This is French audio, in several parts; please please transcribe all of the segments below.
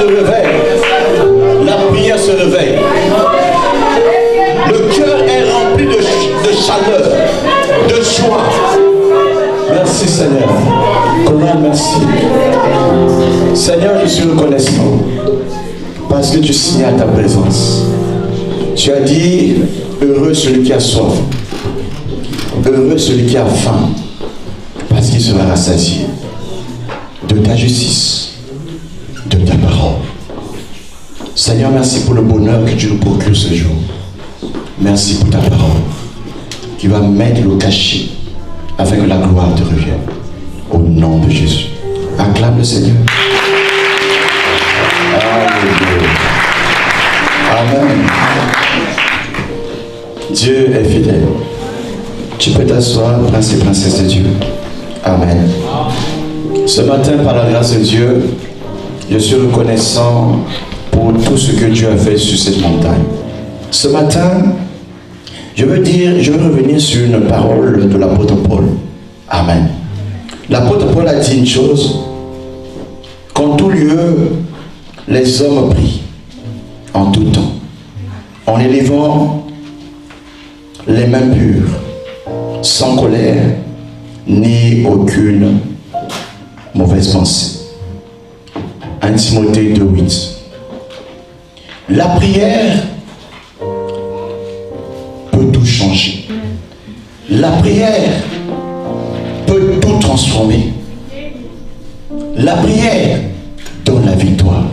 de réveil. La prière se réveille. Le cœur est rempli de chaleur, de joie. Merci Seigneur. Comment merci. Seigneur, je suis reconnaissant parce que tu signes à ta présence. Tu as dit, heureux celui qui a soif, heureux celui qui a faim, parce qu'il sera rassasié de ta justice, de ta parole. Seigneur, merci pour le bonheur que tu nous procures ce jour. Merci pour ta parole qui va mettre le cachet afin que la gloire te revienne. Au nom de Jésus. Acclame le Seigneur. Alléluia. Amen. Dieu est fidèle. Tu peux t'asseoir, prince et princesse de Dieu. Amen. Ce matin, par la grâce de Dieu, je suis reconnaissant pour tout ce que Dieu a fait sur cette montagne. Ce matin, je veux revenir sur une parole de l'apôtre Paul. Amen. L'apôtre Paul a dit une chose. Qu'en tout lieu, les hommes prient en tout temps, en élevant les mains pures, sans colère, ni aucune mauvaise pensée. 1 Timothée 2:8. La prière peut tout changer. La prière peut tout transformer. La prière donne la victoire.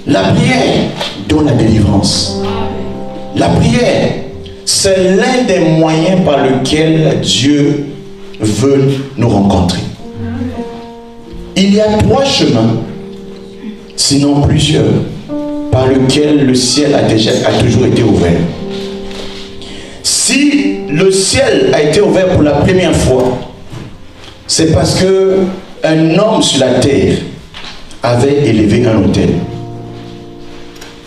La prière donne la délivrance. La prière, c'est l'un des moyens par lesquels Dieu veut nous rencontrer. Il y a 3 chemins, sinon plusieurs, par lesquels le ciel a toujours été ouvert. Si le ciel a été ouvert pour la première fois, c'est parce que un homme sur la terre avait élevé un autel.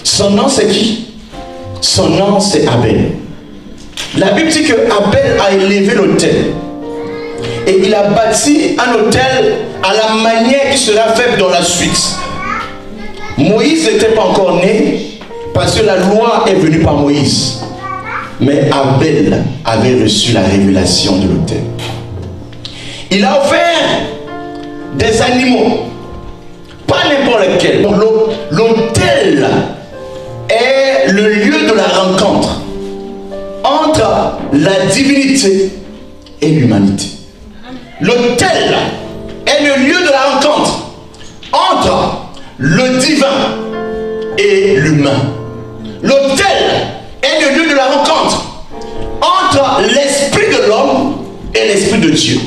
Son nom c'est qui? Son nom c'est Abel. La Bible dit que Abel a élevé l'autel. Et il a bâti un autel à la manière qui sera faite dans la suite. Moïse n'était pas encore né parce que la loi est venue par Moïse. Mais Abel avait reçu la révélation de l'autel. Il a offert des animaux, pas n'importe lesquels. L'autel est le lieu de la rencontre entre la divinité et l'humanité. L'autel est le lieu de la rencontre entre le divin et l'humain. L'autel est le lieu de la rencontre entre l'esprit de l'homme et l'esprit de Dieu.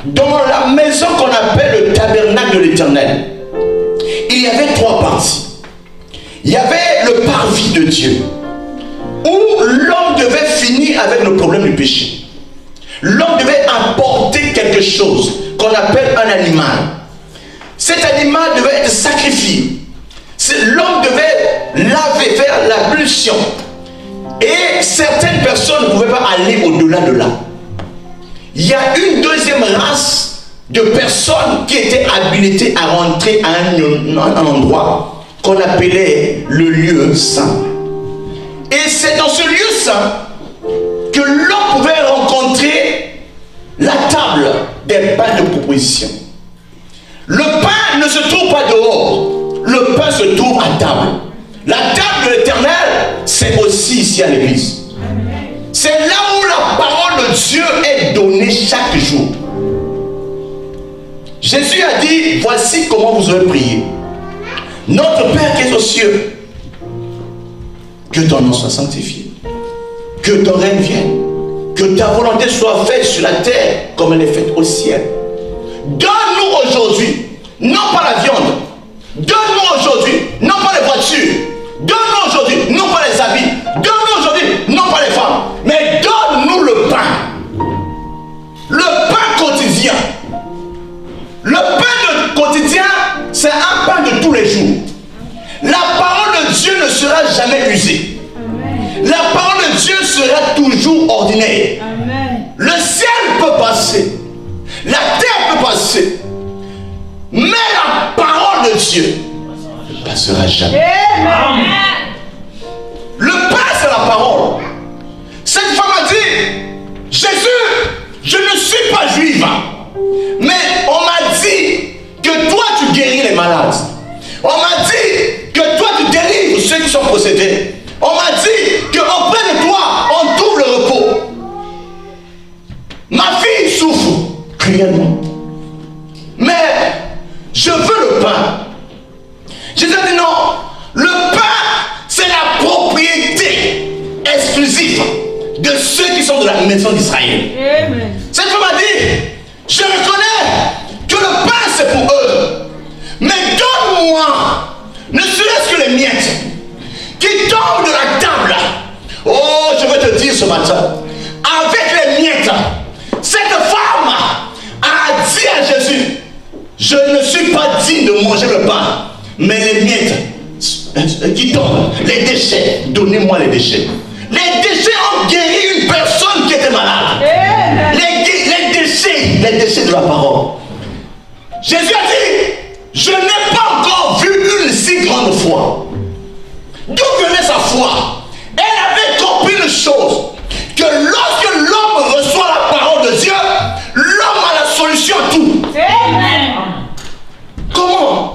Dans la maison qu'on appelle le tabernacle de l'Éternel, il y avait 3 parties. Il y avait le parvis de Dieu, où l'homme devait finir avec le problème du péché. L'homme devait apporter quelque chose qu'on appelle un animal. Cet animal devait être sacrifié. L'homme devait laver, faire l'ablution. Et certaines personnes ne pouvaient pas aller au-delà de là. Il y a une deuxième race de personnes qui étaient habilitées à rentrer à un endroit qu'on appelait le lieu saint. Et c'est dans ce lieu saint que l'homme pouvait rencontrer la table des pains de proposition. Le pain ne se trouve pas dehors, le pain se trouve à table. La table de l'Éternel, c'est aussi ici à l'église. C'est là où la parole de Dieu est donnée chaque jour. Jésus a dit, voici comment vous aurez prié. Notre Père qui est aux cieux, que ton nom soit sanctifié, que ton règne vienne, que ta volonté soit faite sur la terre comme elle est faite au ciel. Donne-nous aujourd'hui, non pas la viande, donne-nous aujourd'hui, non pas les voitures, donne-nous aujourd'hui, non pas les habits, donne-nous aujourd'hui, non pas les femmes, mais donne-nous le pain. Le pain quotidien. Le pain quotidien, c'est un pain de tous les jours. La parole de Dieu ne sera jamais usée. La parole de Dieu sera toujours ordinaire. Amen. Le ciel peut passer, la terre peut passer, mais la parole de Dieu passera jamais. Amen. Le pain, c'est la parole. Cette femme a dit, Jésus, je ne suis pas juive, mais on m'a dit que toi tu guéris les malades. On m'a dit que toi tu délivres ceux qui sont possédés. On m'a dit qu'auprès de toi on trouve le repos. Ma fille souffre cruellement, mais je veux le pain. Jésus a dit non, le pain c'est la propriété exclusive de ceux qui sont de la maison d'Israël. Cette femme a dit, je reconnais que le pain c'est pour eux, mais donne-moi ne serait-ce que les miettes qui tombent de la table. Oh, je veux te dire ce matin, avec les miettes, cette femme a dit à Jésus, je ne suis pas digne de manger le pain, mais les miettes qui tombent, les déchets, donnez-moi les déchets. Les déchets ont guéri une personne qui était malade. Les déchets de la parole. Jésus a dit, je n'ai pas encore vu une si grande foi. D'où venait sa foi? Elle avait compris une chose, que lorsque l'homme reçoit la parole de Dieu, l'homme a la solution à tout. Amen. Comment?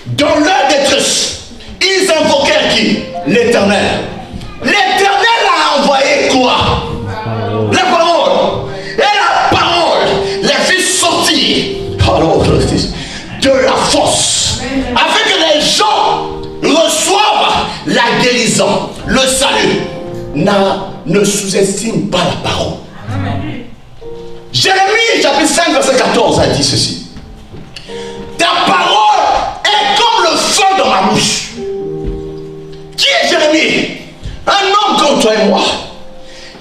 Dans leur détresse, ils invoquèrent qui? L'Éternel. L'Éternel a envoyé quoi? La parole. Et la parole les fit sortir de la force, afin que les gens reçoivent la guérison, le salut. Ne sous-estime pas la parole. Amen. Jérémie chapitre 5 verset 14 a dit ceci. Ta parole est comme le feu dans ma bouche. Qui est Jérémie? Un homme comme toi et moi,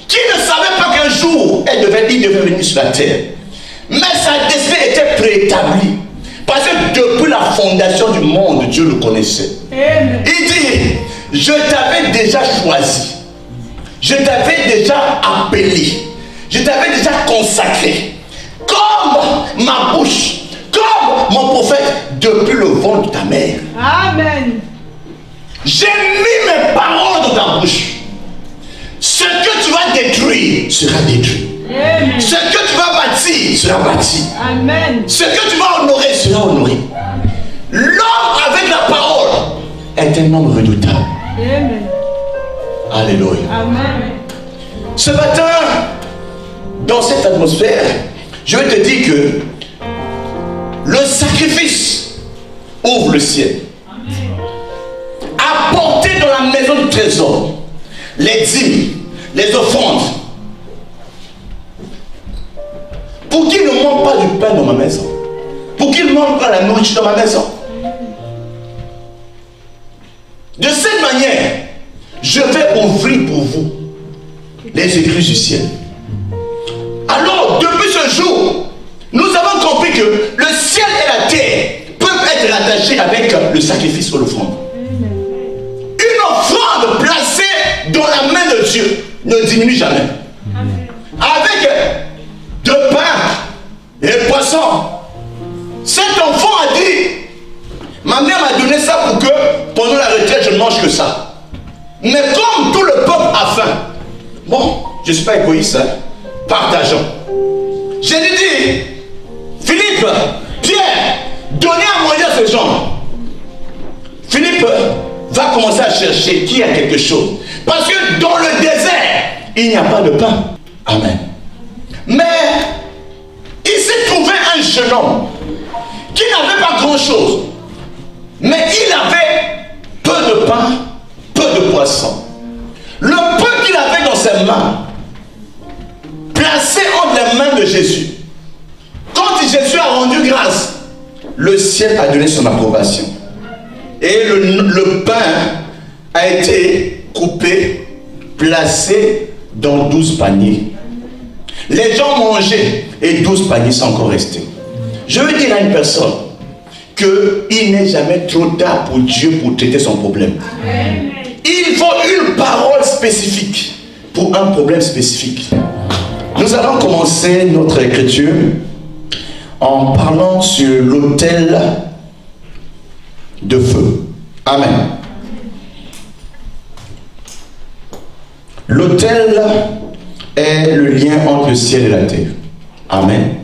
qui ne savait pas qu'un jour il devait venir sur la terre. Mais sa destinée était préétablie. Parce que depuis la fondation du monde, Dieu le connaissait. Amen. Il dit, je t'avais déjà choisi. Je t'avais déjà appelé. Je t'avais déjà consacré. Comme ma bouche, comme mon prophète, depuis le ventre de ta mère. Amen. J'ai mis mes paroles dans ta bouche. Ce que tu vas détruire sera détruit. Amen. Ce que tu vas bâtir sera bâti. Amen. Ce que tu vas honorer sera honoré. L'homme avec la parole est un homme redoutable. Amen. Alléluia. Amen. Ce matin, dans cette atmosphère, je vais te dire que le sacrifice ouvre le ciel. Apporter dans la maison du trésor les dîmes, les offrandes, pour qu'il ne manque pas du pain dans ma maison, pour qu'il ne manque pas la nourriture dans ma maison. De cette manière, je vais ouvrir pour vous les écluses du ciel. Alors, depuis ce jour, nous avons compris que le ciel et la terre peuvent être rattachés avec le sacrifice ou l'offrande. Une offrande placée dans la main de Dieu ne diminue jamais. Avec de pain et poisson. Cet enfant a dit, ma mère m'a donné ça pour que pendant la retraite je ne mange que ça. Mais comme tout le peuple a faim, bon, je ne suis pas égoïste, hein, partageons. J'ai dit, Philippe, Pierre, donnez à manger à ces gens. Philippe va commencer à chercher qui a quelque chose. Parce que dans le désert, il n'y a pas de pain. Amen. Mais il s'est trouvé un jeune homme qui n'avait pas grand chose. Mais il avait peu de pain, peu de poisson. Le peu qu'il avait dans ses mains, placé entre les mains de Jésus. Quand Jésus a rendu grâce, le ciel a donné son approbation. Et le pain a été coupé, placé dans 12 paniers. Les gens mangeaient et 12 paniers sont encore restés. Je veux dire à une personne qu'il n'est jamais trop tard pour Dieu pour traiter son problème. Il faut une parole spécifique pour un problème spécifique. Nous allons commencer notre écriture en parlant sur l'autel de feu. Amen. L'autel est le lien entre le ciel et la terre. Amen.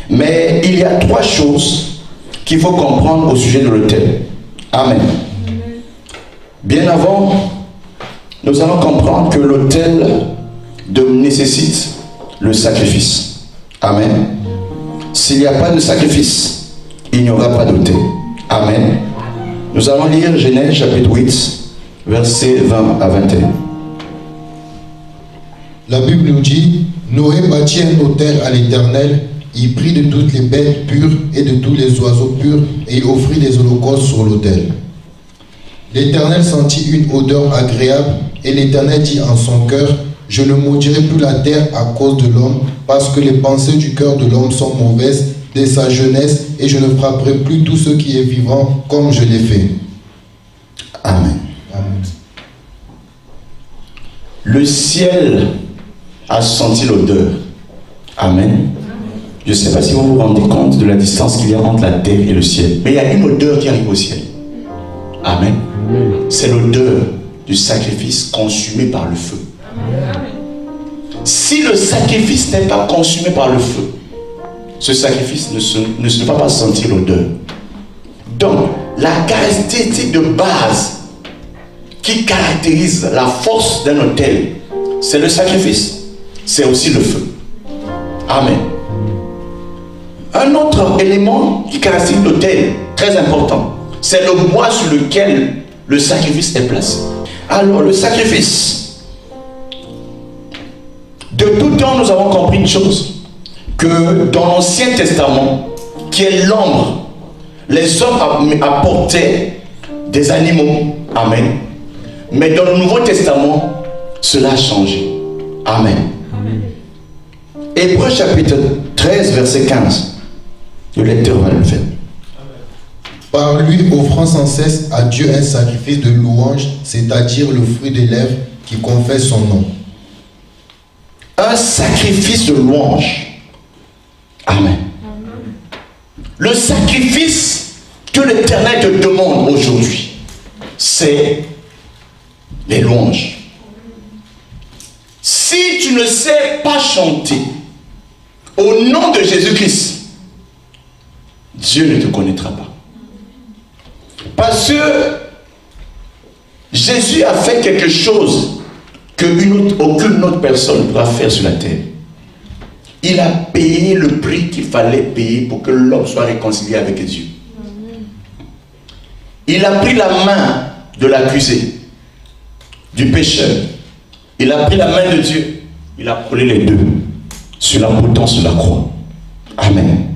Mais il y a trois choses qu'il faut comprendre au sujet de l'autel. Amen. Bien avant, nous allons comprendre que l'autel nécessite le sacrifice. Amen. S'il n'y a pas de sacrifice, il n'y aura pas d'autel. Amen. Nous allons lire Genèse chapitre 8, versets 20 à 21. La Bible nous dit, Noé bâtit un autel à l'Éternel, il prit de toutes les bêtes pures et de tous les oiseaux purs et il offrit des holocaustes sur l'autel. L'Éternel sentit une odeur agréable et l'Éternel dit en son cœur, je ne maudirai plus la terre à cause de l'homme, parce que les pensées du cœur de l'homme sont mauvaises dès sa jeunesse, et je ne frapperai plus tout ce qui est vivant comme je l'ai fait. Amen. Amen. Le ciel a senti l'odeur. Amen. Je ne sais pas si vous vous rendez compte de la distance qu'il y a entre la terre et le ciel. Mais il y a une odeur qui arrive au ciel. Amen. C'est l'odeur du sacrifice consumé par le feu. Si le sacrifice n'est pas consumé par le feu, ce sacrifice ne se va pas sentir l'odeur. Donc, la caractéristique de base qui caractérise la force d'un autel, c'est le sacrifice, c'est aussi le feu. Amen. Un autre élément qui caractérise l'autel, très important, c'est le bois sur lequel le sacrifice est placé. Alors, le sacrifice, de tout temps, nous avons compris une chose, que dans l'Ancien Testament, qui est l'ombre, les hommes apportaient des animaux. Amen. Mais dans le Nouveau Testament, cela a changé. Amen. Hébreux chapitre 13, verset 15. Le lecteur va le faire. Par lui, offrant sans cesse à Dieu un sacrifice de louange, c'est-à-dire le fruit des lèvres qui confesse son nom. Un sacrifice de louange. Amen. Le sacrifice que l'Éternel te demande aujourd'hui, c'est les louanges. Si tu ne sais pas chanter au nom de Jésus-Christ, Dieu ne te connaîtra pas. Parce que Jésus a fait quelque chose qu'aucune autre personne ne pourra faire sur la terre. Il a payé le prix qu'il fallait payer pour que l'homme soit réconcilié avec Dieu. Il a pris la main de l'accusé, du pécheur. Il a pris la main de Dieu. Il a collé les deux sur la potence de la croix. Amen.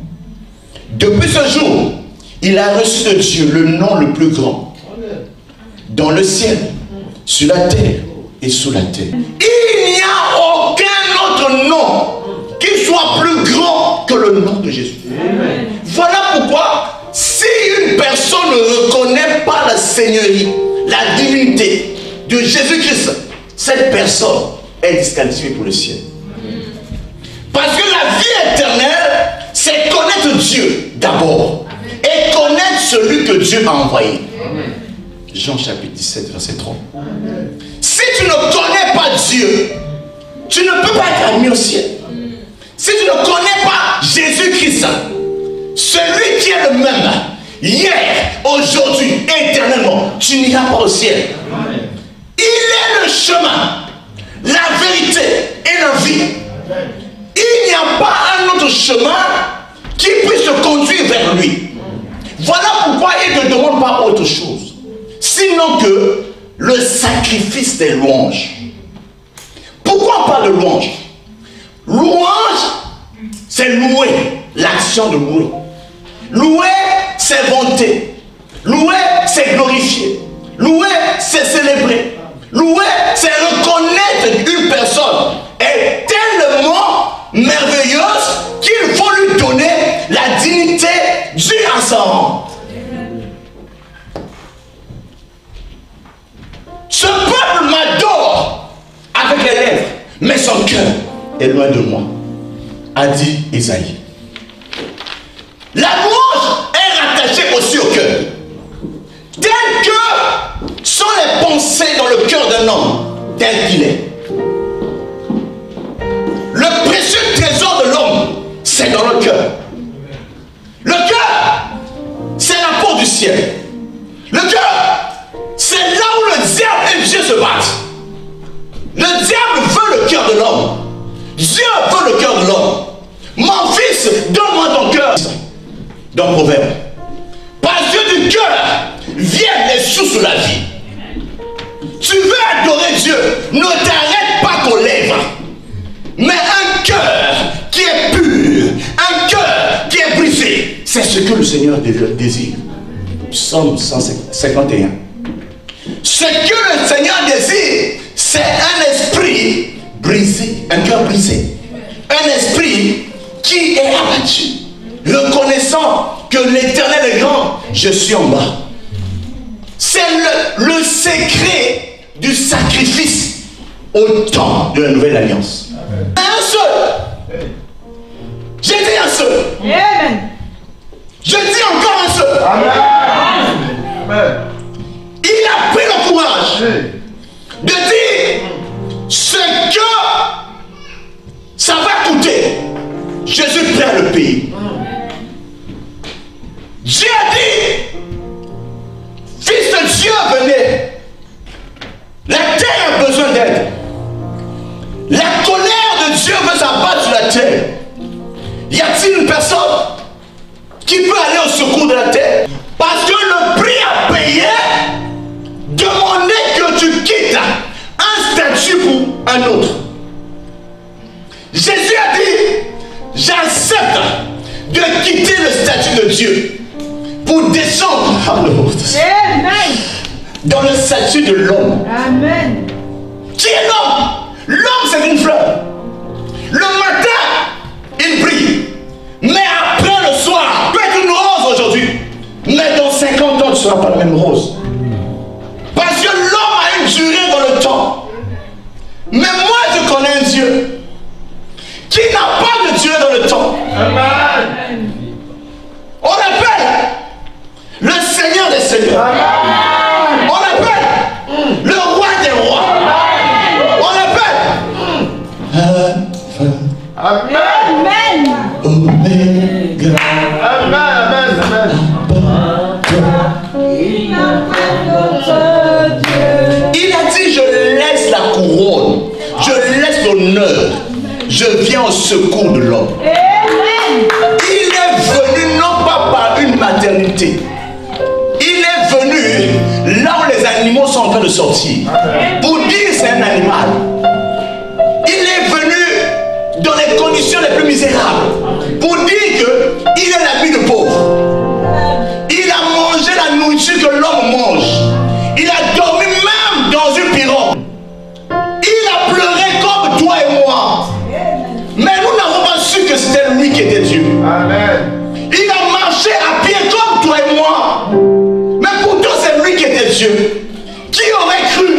Depuis ce jour, il a reçu de Dieu le nom le plus grand. Dans le ciel, sur la terre et sous la terre. Il n'y a aucun autre nom qui soit plus grand que le nom de Jésus. Amen. Voilà pourquoi, si une personne ne reconnaît pas la seigneurie, la divinité de Jésus-Christ, cette personne est disqualifiée pour le ciel. Parce que la vie éternelle, c'est connaître Dieu d'abord et connaître celui que Dieu a envoyé. Amen. Jean chapitre 17, verset 3. Amen. Si tu ne connais pas Dieu, tu ne peux pas être admis au ciel. Si tu ne connais pas Jésus-Christ, celui qui est le même, hier, aujourd'hui, éternellement, tu n'iras pas au ciel. Amen. Il est le chemin, la vérité et la vie. Amen. Il n'y a pas un autre chemin qui puisse te conduire vers lui. Voilà pourquoi il ne te demande pas autre chose, sinon que le sacrifice des louanges. Pourquoi on parle de louange? Louange, c'est louer, l'action de louer. Louer, c'est vanter. Louer, c'est glorifier. Louer, c'est célébrer. Louer, c'est reconnaître une personne est tellement merveilleuse qu'il faut lui donner la dignité due à son rang. Ce peuple m'adore avec les lèvres, mais son cœur est loin de moi, a dit Isaïe. La louange est rattachée aussi au cœur. Dès les pensées dans le cœur d'un homme tel qu'il est. Le précieux trésor de l'homme, c'est dans le cœur. Le cœur, c'est la porte du ciel. Le cœur, c'est là où le diable et Dieu se battent. Le diable veut le cœur de l'homme. Dieu veut le cœur de l'homme. Mon fils, donne-moi ton cœur. Dans Proverbe. Parce que du cœur viennent les sources de la vie. Tu veux adorer Dieu, ne t'arrête pas qu'aux lèvres. Mais un cœur qui est pur, un cœur qui est brisé, c'est ce que le Seigneur désire. Psaume 151. Ce que le Seigneur désire, c'est un esprit brisé, un cœur brisé. Un esprit qui est abattu, reconnaissant que l'Éternel est grand, je suis en bas. C'est le secret du sacrifice au temps de la nouvelle alliance. Un seul. J'ai dit un seul. Amen. Je dis encore un seul. Amen. Il a pris le courage de dire ce que ça va coûter. Je suis prêt à le payer. Dieu a dit, fils de Dieu, venez. La terre a besoin d'aide. La colère de Dieu veut s'abattre sur la terre. Y a-t-il une personne qui peut aller au secours de la terre? Parce que le prix à payer demandait que tu quittes un statut pour un autre. Jésus a dit, j'accepte de quitter le statut de Dieu pour descendre dans le statut de l'homme. Amen. Qui est l'homme? L'homme, c'est une fleur. Le matin, il brille. Mais après le soir, peut être une rose aujourd'hui. Mais dans 50 ans, tu ne seras pas la même rose. Parce que l'homme a une durée dans le temps. Mais moi, je connais un Dieu qui n'a pas de durée dans le temps. Amen. On l'appelle le Seigneur des Seigneurs. Amen. On l'appelle le Roi des Rois. On l'appelle Amen. Amen. Oméga. Amen. Amen. Amen. Il a dit, je laisse la couronne, je laisse l'honneur, je viens au secours de l'homme. Amen. Il est venu non pas par une maternité, il est venu là où les animaux sont en train de sortir, pour dire c'est un animal. Il est venu dans les conditions les plus misérables, pour dire qu'il est l'ami de pauvres. Il a mangé la nourriture que l'homme mange. Il a dormi même dans une pirogue. Il a pleuré comme toi et moi. Mais nous n'avons pas su que c'était lui qui était Dieu. Amen. Il a marché à pied comme toi et moi. Mais pourtant c'est lui qui était Dieu. Qui aurait cru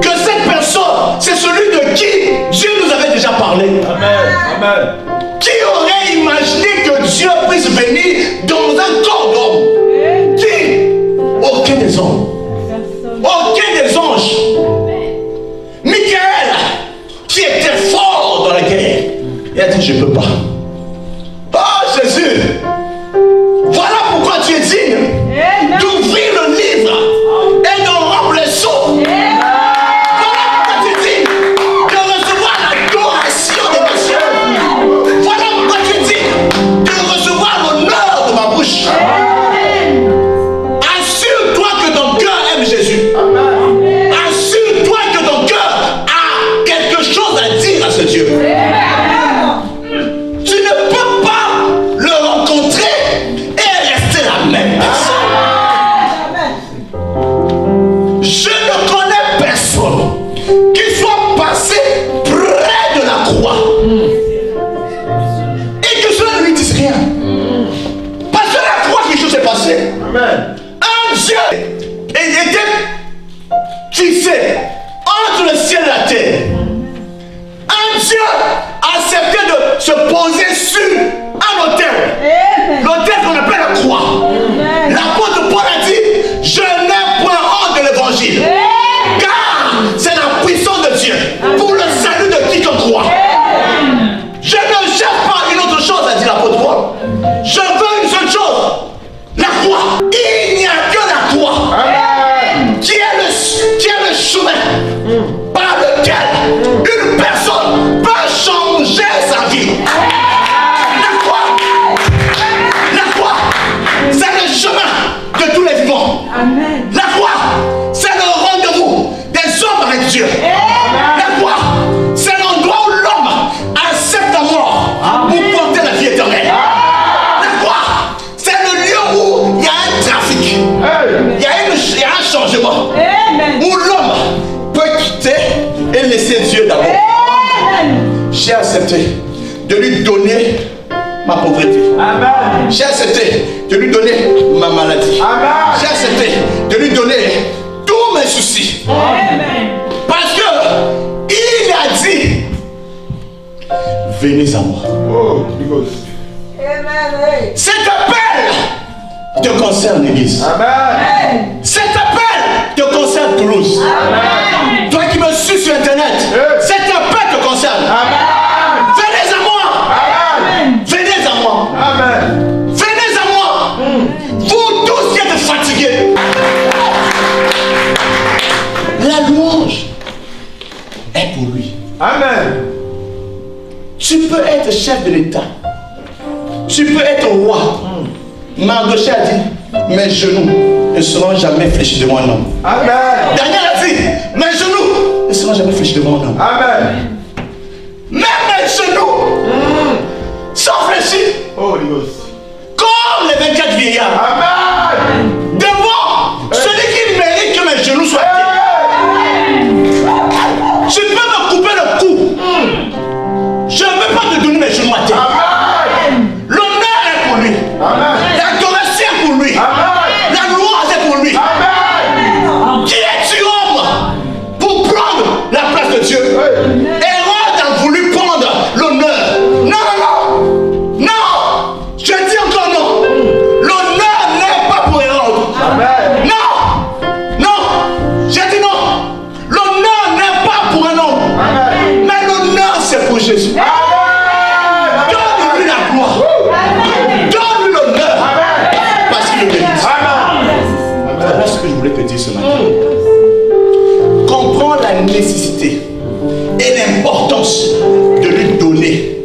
que cette personne, c'est celui de qui Dieu nous avait déjà parlé? Amen. Amen. Qui aurait imaginé que Dieu puisse venir dans un corps d'homme? Qui? Aucun des hommes. Aucun des anges. Michael, qui était fort dans la guerre, il a dit, je ne peux pas. Oh Jésus, voilà pourquoi tu es digne d'ouvrir le livre et de remplir les seaux. Voilà pourquoi tu es digne de recevoir l'adoration des nations. Voilà pourquoi tu es digne de recevoir l'honneur de ma bouche. Assure-toi que ton cœur aime Jésus. Assure-toi que ton cœur a quelque chose à dire à ce Dieu. Tu ne peux pas le rencontrer et rester la même personne. Je ne connais personne qui soit passé près de la croix et que cela ne lui dise rien. Parce que la croix, quelque chose s'est passé. Amen. Un Dieu était fixé entre le ciel et la terre. Un Dieu accepté de se poser sur un autel. L'autel qu'on appelle la croix. L'apôtre Paul a dit, je n'ai point honte de l'évangile. ma pauvreté. Amen. J'ai accepté de lui donner ma maladie. Amen. J'ai accepté de lui donner tous mes soucis. Amen. Parce que il a dit, venez à moi. Oh, Dios. Cet appel te concerne l'église. Amen. Cet appel te concerne Toulouse. Amen. Toi qui me suis sur internet, cet appel te concerne. Amen. Venez à moi. Amen. Venez à moi. Amen. Venez à moi. Vous tous qui êtes fatigués. La louange est pour lui. Amen. Tu peux être chef de l'État. Tu peux être roi. Mardochée a dit, mes genoux ne seront jamais fléchis devant un homme. Amen. Daniel a dit, mes genoux ne seront jamais fléchis devant un homme. Amen. Même mes genoux sont fléchis Oh, Dios. comme les 24 vieillards. Amen. Devant celui qui mérite que mes genoux soient pieds. Tu peux me couper le cou. Je ne veux pas te donner mes genoux à terre. Amen. L'honneur est pour lui. Amen. L'adoration est pour lui. Amen. La louange est pour lui. Amen. Qui es-tu homme pour prendre la place de Dieu? Hérode a voulu prendre l'honneur. Non, non, non. Non. Je dis encore non. L'honneur n'est pas pour Hérode. Amen. Non. Non. J'ai dit non. L'honneur n'est pas pour un homme. Amen. Mais l'honneur c'est pour Jésus. Amen. Donne-lui la gloire. Donne-lui l'honneur. Parce qu'il le mérite. Amen. Voilà ce que je voulais te dire ce matin. Comprends la nécessité et l'importance de lui donner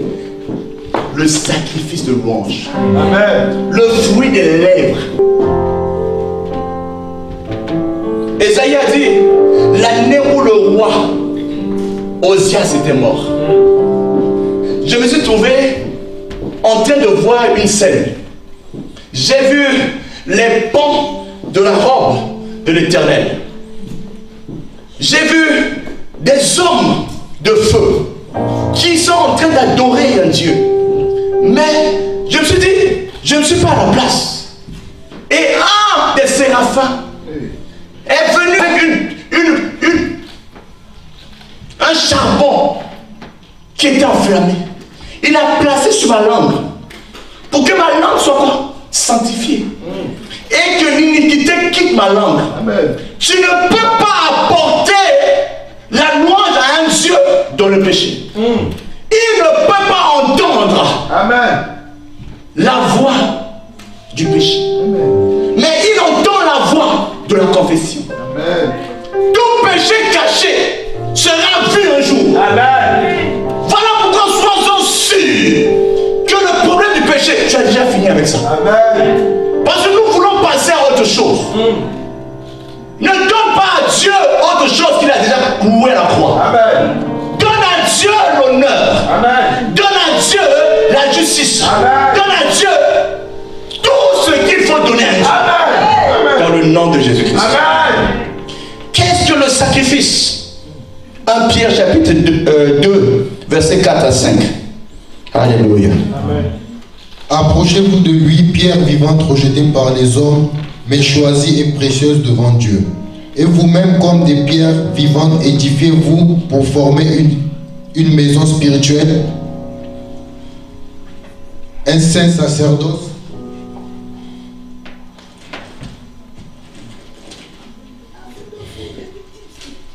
le sacrifice de louange, Amen. le fruit des lèvres. Esaïe a dit, l'année où le roi Osias était mort, je me suis trouvé en train de voir une scène. J'ai vu les pans de la robe de l'Éternel. J'ai vu des hommes de feu qui sont en train d'adorer un Dieu. Mais je me suis dit, je ne suis pas à la place. Et un des séraphins est venu avec un charbon qui était enflammé. Il a placé sur ma langue pour que ma langue soit quoi? Sanctifiée. Et que l'iniquité quitte ma langue. Amen. Tu ne peux pas apporter la louange à un Dieu dans le péché. Il ne peut pas entendre Amen. la voix du péché. Mais il entend la voix de la confession. Amen. Tout péché caché sera vu un jour. Amen. Voilà pourquoi sois sûr que le problème du péché, tu as déjà fini avec ça. Amen. Parce que nous voulons passer à autre chose. Ne donne pas à Dieu autre chose qu'il a déjà cloué à la croix. Amen. Donne à Dieu l'honneur. Amen. Donne à Dieu la justice. Amen. Donne à Dieu tout ce qu'il faut donner à Dieu. Amen. Dans le nom de Jésus-Christ. Amen. Qu'est-ce que le sacrifice? 1 Pierre chapitre 2, versets 4 à 5. Alléluia. Amen. Approchez-vous de lui, pierre vivante rejetée par les hommes, mais choisie et précieuse devant Dieu. Et vous-même, comme des pierres vivantes, édifiez-vous pour former une maison spirituelle, un saint sacerdoce,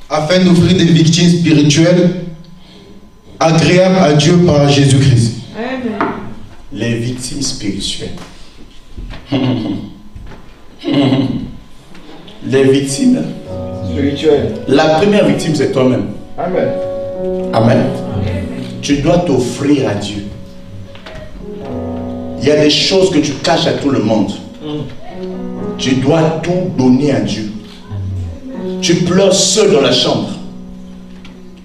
afin d'offrir des victimes spirituelles agréables à Dieu par Jésus-Christ. Amen. Les victimes spirituelles. Les victimes. Spirituel. La première victime, c'est toi-même. Amen. Amen. Tu dois t'offrir à Dieu. Il y a des choses que tu caches à tout le monde. Tu dois tout donner à Dieu. Tu pleures seul dans la chambre.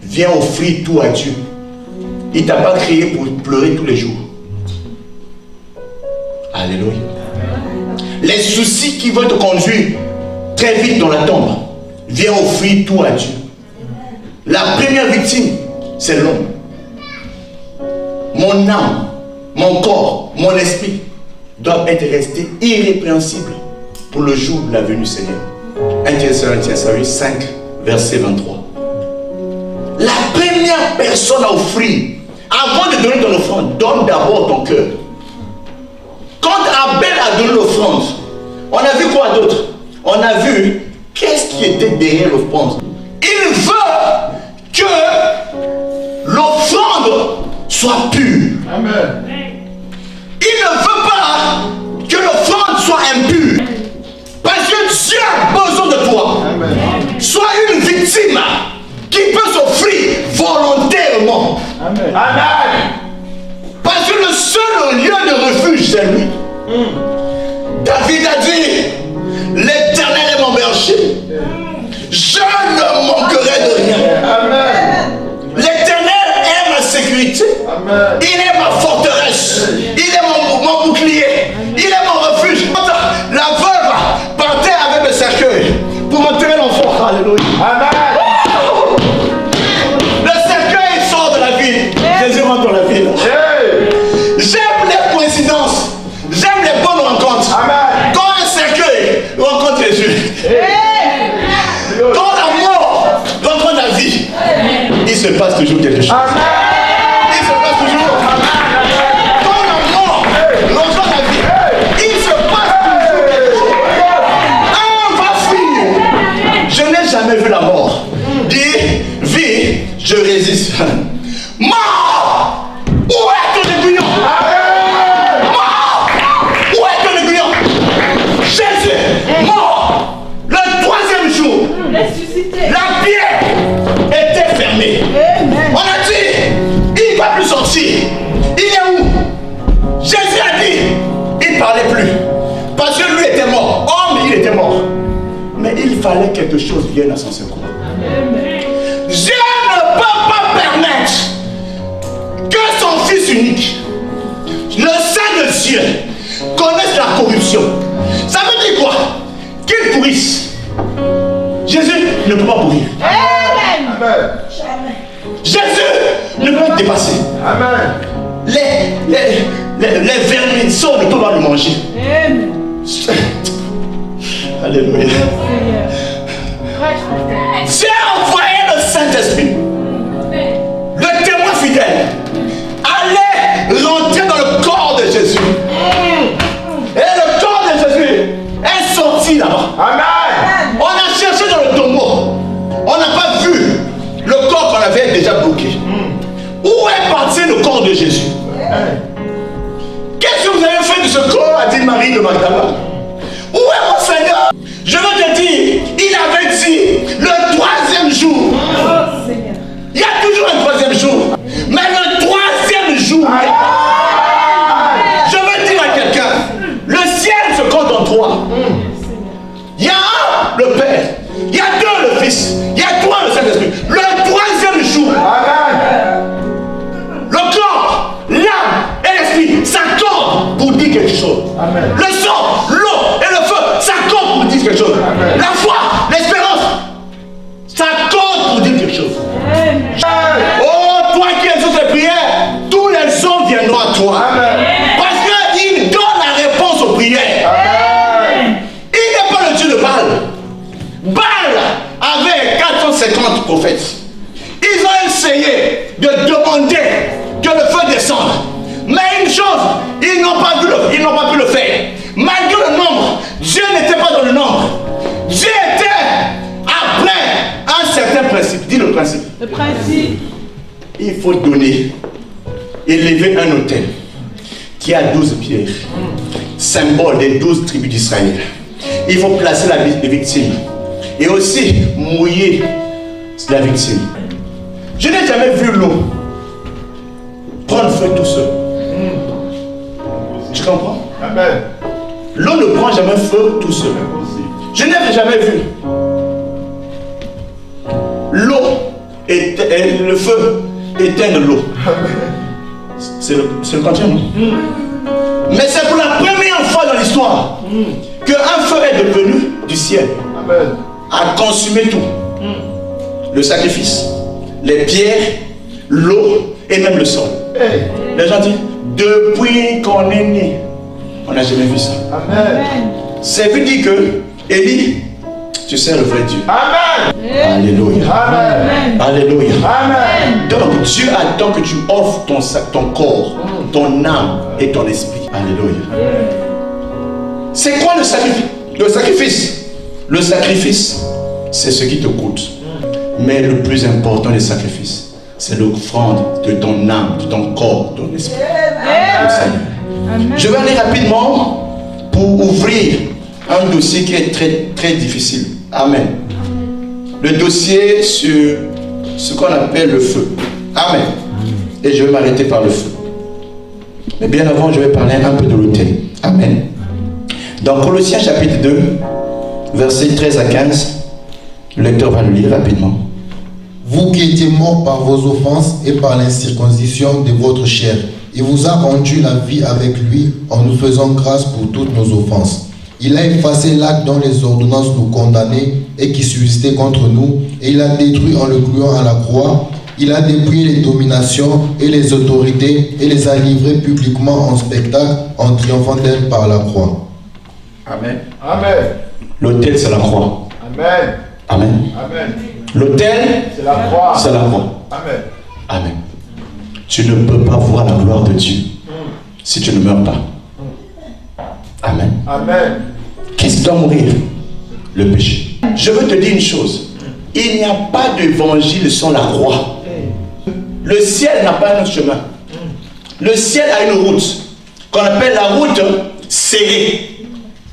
Viens offrir tout à Dieu. Il ne t'a pas créé pour pleurer tous les jours. Alléluia. Les soucis qui vont te conduire très vite dans la tombe, viens offrir tout à Dieu. La première victime, c'est l'homme. Mon âme, mon corps, mon esprit doivent être restés irrépréhensibles pour le jour de la venue du Seigneur. 1 Thessaloniciens 5, verset 23. La première personne à offrir, avant de donner ton offrande, donne d'abord ton cœur. Quand Abel a donné l'offrande, on a vu quoi d'autre? On a vu qu'est-ce qui était derrière l'offrande. Il veut que l'offrande soit pure. Amen. Il ne veut pas que l'offrande soit impure. Parce que Dieu a besoin de toi. Amen. Sois une victime qui peut s'offrir volontairement. Amen. Amen. Parce que le seul lieu de refuge, c'est lui. David a dit, l'Éternel est mon berger. Je ne manquerai de rien. Amen. L'Éternel est ma sécurité. Amen. Il est ma forteresse. Il est mon bouclier. Il est mon refuge. La veuve partait avec le cercueil pour enterrer l'enfant. Alléluia. Amen. Le cercueil sort de la ville. Jésus rentre dans la ville. Hey. J'aime les coïncidences. J'aime les bonnes rencontres. Amen. Quand un cercueil rencontre Jésus. Quand la mort rencontre la vie. Il se passe toujours quelque chose. Amen. Il se passe toujours. Quand la mort rencontre la vie. Il se passe toujours quelque chose. Un va fuir. Je n'ai jamais vu la mort. Dis, vie, je résiste. Mort! Où est ton aiguillon? Mort! Où est ton aiguillon? Jésus, mort! Le troisième jour, la pierre était fermée. On a dit, il ne va plus sortir. Il est où? Jésus a dit, il ne parlait plus. Parce que lui était mort. Homme, il était mort. Mais il fallait quelque chose vienne à son secours. Dieu ne peut pas permettre que son fils unique, le Saint de Dieu, connaisse la corruption. Ça veut dire quoi? Qu'il pourrisse. Jésus ne peut pas pourrir. Amen. Jésus ne peut pas te dépasser. Amen. Les vermisseaux ne peuvent pas le manger. Alléluia. Dieu a envoyé le Saint-Esprit, le témoin fidèle, allait rentrer dans le corps de Jésus. Et le corps de Jésus est sorti là-bas. Amen. On a cherché dans le tombeau. On n'a pas vu le corps qu'on avait déjà bloqué. Où est parti le corps de Jésus? Qu'est-ce que vous avez fait de ce corps, a dit Marie de Magdala? Où est mon Seigneur? Je veux te dire, il avait dit le troisième jour. Il y a toujours un troisième jour. Mais le troisième jour, je veux dire à quelqu'un, le ciel se compte en trois. Il y a un, le Père. Il y a deux, le Fils. Il y a trois, le Saint-Esprit. Le troisième jour, le corps, l'âme et l'esprit s'accordent pour dire quelque chose. Amen. Le sang, l'eau et le feu s'accordent pour dire quelque chose. Amen. La foi, l'espérance s'accordent pour dire quelque chose. Oh, toi qui exauces les prières, tous les hommes viendront à toi. Amen. Parce qu'il donne la réponse aux prières. Amen. Il n'est pas le Dieu de Baal. Baal avait 450 prophètes. Ils ont essayé de demander que le feu descende. Mais une chose, ils n'ont pas pu le faire. Malgré le nombre, Dieu n'était pas dans le nombre. Dieu était après un certain principe. Dis le principe. Le principe. Il faut donner, élever un autel qui a 12 pierres, symbole des 12 tribus d'Israël. Il faut placer la victime et aussi mouiller la victime. Je n'ai jamais vu l'eau prendre feu tout seul. Tu comprends? Amen. L'eau ne prend jamais feu tout seul. Je n'ai jamais vu l'eau et le feu éteindre l'eau. C'est le contraire. Mais c'est pour la première fois dans l'histoire qu'un feu est devenu du ciel. Amen. A consumé tout. Le sacrifice, les pierres, l'eau et même le sol. Hey. Les gens disent, Depuis qu'on est né, on n'a jamais vu ça. Amen. Ça veut dire que, Élie, tu sais le vrai Dieu. Amen. Alléluia. Amen. Alléluia. Amen. Donc Dieu attend que tu offres ton corps, ton âme et ton esprit. Alléluia. C'est quoi le sacrifice? Le sacrifice. Le sacrifice, c'est ce qui te coûte. Mais le plus important des sacrifices, c'est l'offrande de ton âme, de ton corps, de ton esprit. Je vais aller rapidement pour ouvrir un dossier qui est très très difficile. Amen. Le dossier sur ce qu'on appelle le feu. Amen. Et je vais m'arrêter par le feu. Mais bien avant, je vais parler un peu de l'autel. Amen. Dans Colossiens chapitre 2, versets 13 à 15, le lecteur va le lire rapidement. Vous qui étiez morts par vos offenses et par l'incirconcision de votre chair, il vous a rendu la vie avec lui en nous faisant grâce pour toutes nos offenses. Il a effacé l'acte dont les ordonnances nous condamnaient et qui subsistait contre nous, et il a détruit en le clouant à la croix. Il a dépouillé les dominations et les autorités et les a livrées publiquement en spectacle en triomphant d'elles par la croix. Amen. Amen. L'autel, c'est la croix. Amen. Amen. Amen. L'autel, C'est la croix. c'est la croix. Amen. Amen. Tu ne peux pas voir la gloire de Dieu si tu ne meurs pas. Amen. Amen. Qu'est-ce qui doit mourir? Le péché. Je veux te dire une chose. Il n'y a pas d'évangile sans la croix. Le ciel n'a pas un autre chemin. Le ciel a une route qu'on appelle la route serrée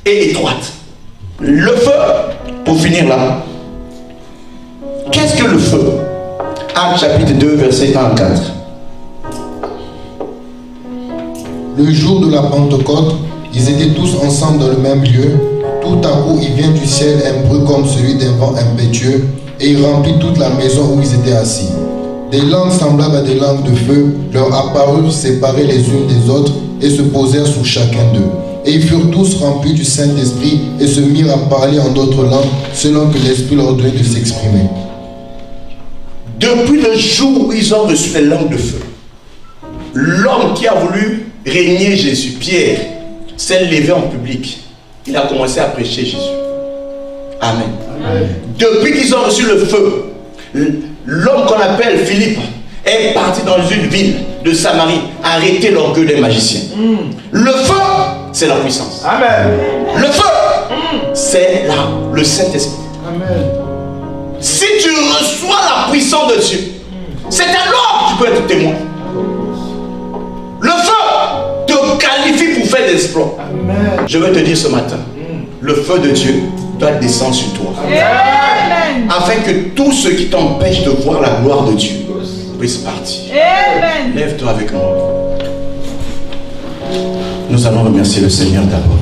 et étroite. Le feu, pour finir là, qu'est-ce que le feu? Actes chapitre 2, verset 1 à 4. Le jour de la Pentecôte, ils étaient tous ensemble dans le même lieu. Tout à coup, il vient du ciel un bruit comme celui d'un vent impétueux, et il remplit toute la maison où ils étaient assis. Des langues semblables à des langues de feu leur apparurent séparées les unes des autres et se posèrent sur chacun d'eux. Et ils furent tous remplis du Saint-Esprit et se mirent à parler en d'autres langues selon que l'Esprit leur donnait de s'exprimer. Depuis le jour où ils ont reçu les langues de feu, l'homme qui a voulu régner Jésus, Pierre, s'est levé en public. Il a commencé à prêcher Jésus. Amen. Amen. Depuis qu'ils ont reçu le feu, l'homme qu'on appelle Philippe est parti dans une ville de Samarie, arrêter l'orgueil des magiciens. Le feu, c'est la puissance. Amen. Le feu, c'est le Saint-Esprit. Amen. Si tu reçois la puissance de Dieu, c'est alors que tu peux être témoin. Le feu te qualifie pour faire des exploits. Amen. Je veux te dire ce matin, le feu de Dieu doit descendre sur toi. Amen. Afin que tout ce qui t'empêche de voir la gloire de Dieu puisse partir. Amen. Lève-toi avec moi. Nous allons remercier le Seigneur d'abord.